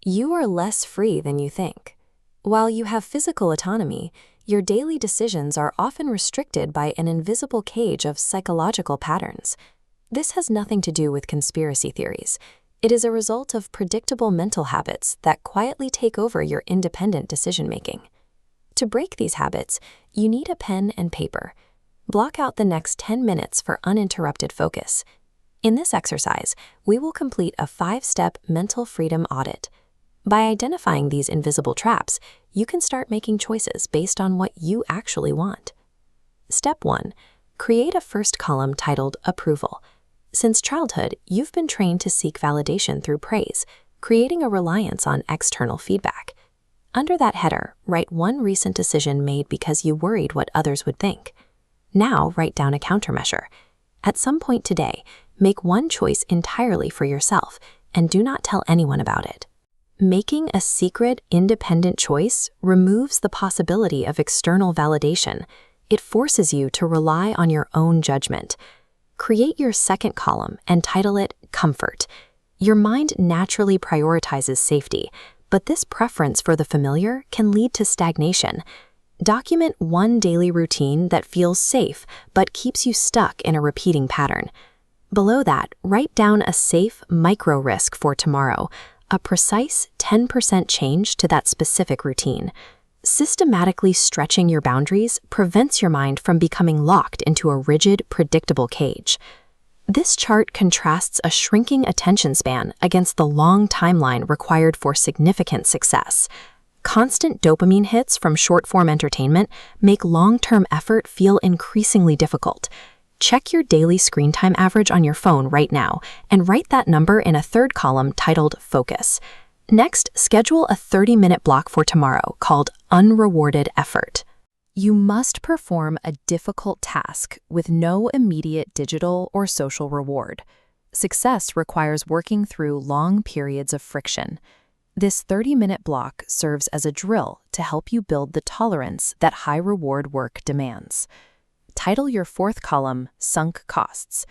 You are less free than you think. While you have physical autonomy, your daily decisions are often restricted by an invisible cage of psychological patterns. This has nothing to do with conspiracy theories. It is a result of predictable mental habits that quietly take over your independent decision-making. To break these habits, you need a pen and paper. Block out the next 10 minutes for uninterrupted focus. In this exercise, we will complete a 5-step mental freedom audit. By identifying these invisible traps, you can start making choices based on what you actually want. Step 1. Create a first column titled Approval. Since childhood, you've been trained to seek validation through praise, creating a reliance on external feedback. Under that header, write one recent decision made because you worried what others would think. Now write down a countermeasure. At some point today, make one choice entirely for yourself and do not tell anyone about it. Making a secret, independent choice removes the possibility of external validation. It forces you to rely on your own judgment. Create your second column and title it Comfort. Your mind naturally prioritizes safety, but this preference for the familiar can lead to stagnation. Document one daily routine that feels safe but keeps you stuck in a repeating pattern. Below that, write down a safe micro-risk for tomorrow, a precise 10% change to that specific routine. Systematically stretching your boundaries prevents your mind from becoming locked into a rigid, predictable cage. This chart contrasts a shrinking attention span against the long timeline required for significant success. Constant dopamine hits from short-form entertainment make long-term effort feel increasingly difficult. Check your daily screen time average on your phone right now and write that number in a third column titled Focus. Next, schedule a 30-minute block for tomorrow called Unrewarded Effort. You must perform a difficult task with no immediate digital or social reward. Success requires working through long periods of friction. This 30-minute block serves as a drill to help you build the tolerance that high-reward work demands. Title your fourth column Sunk Costs.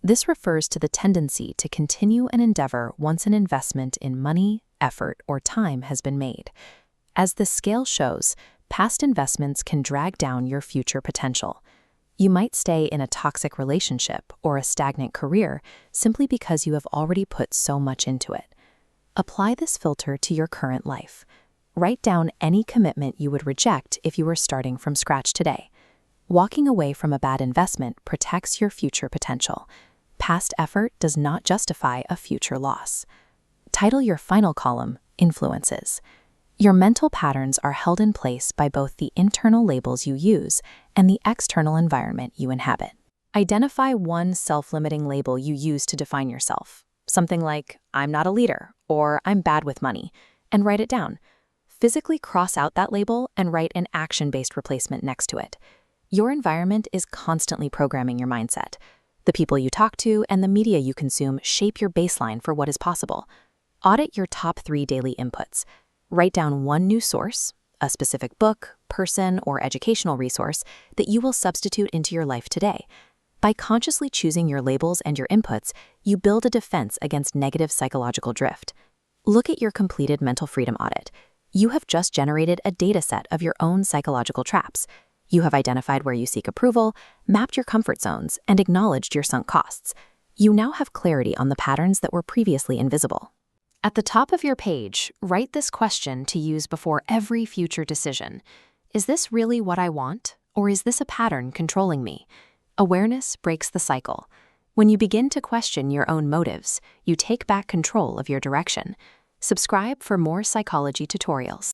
This refers to the tendency to continue an endeavor once an investment in money, effort, or time has been made. As the scale shows, past investments can drag down your future potential. You might stay in a toxic relationship or a stagnant career simply because you have already put so much into it. Apply this filter to your current life. Write down any commitment you would reject if you were starting from scratch today. Walking away from a bad investment protects your future potential. Past effort does not justify a future loss. Title your final column Influences. Your mental patterns are held in place by both the internal labels you use and the external environment you inhabit. Identify one self-limiting label you use to define yourself. Something like, I'm not a leader, or I'm bad with money, and write it down. Physically cross out that label and write an action-based replacement next to it. Your environment is constantly programming your mindset. The people you talk to and the media you consume shape your baseline for what is possible. Audit your top 3 daily inputs. Write down one new source, a specific book, person, or educational resource that you will substitute into your life today. By consciously choosing your labels and your inputs, you build a defense against negative psychological drift. Look at your completed mental freedom audit. You have just generated a data set of your own psychological traps. You have identified where you seek approval, mapped your comfort zones, and acknowledged your sunk costs. You now have clarity on the patterns that were previously invisible. At the top of your page, write this question to use before every future decision. Is this really what I want, or is this a pattern controlling me? Awareness breaks the cycle. When you begin to question your own motives, you take back control of your direction. Subscribe for more psychology tutorials.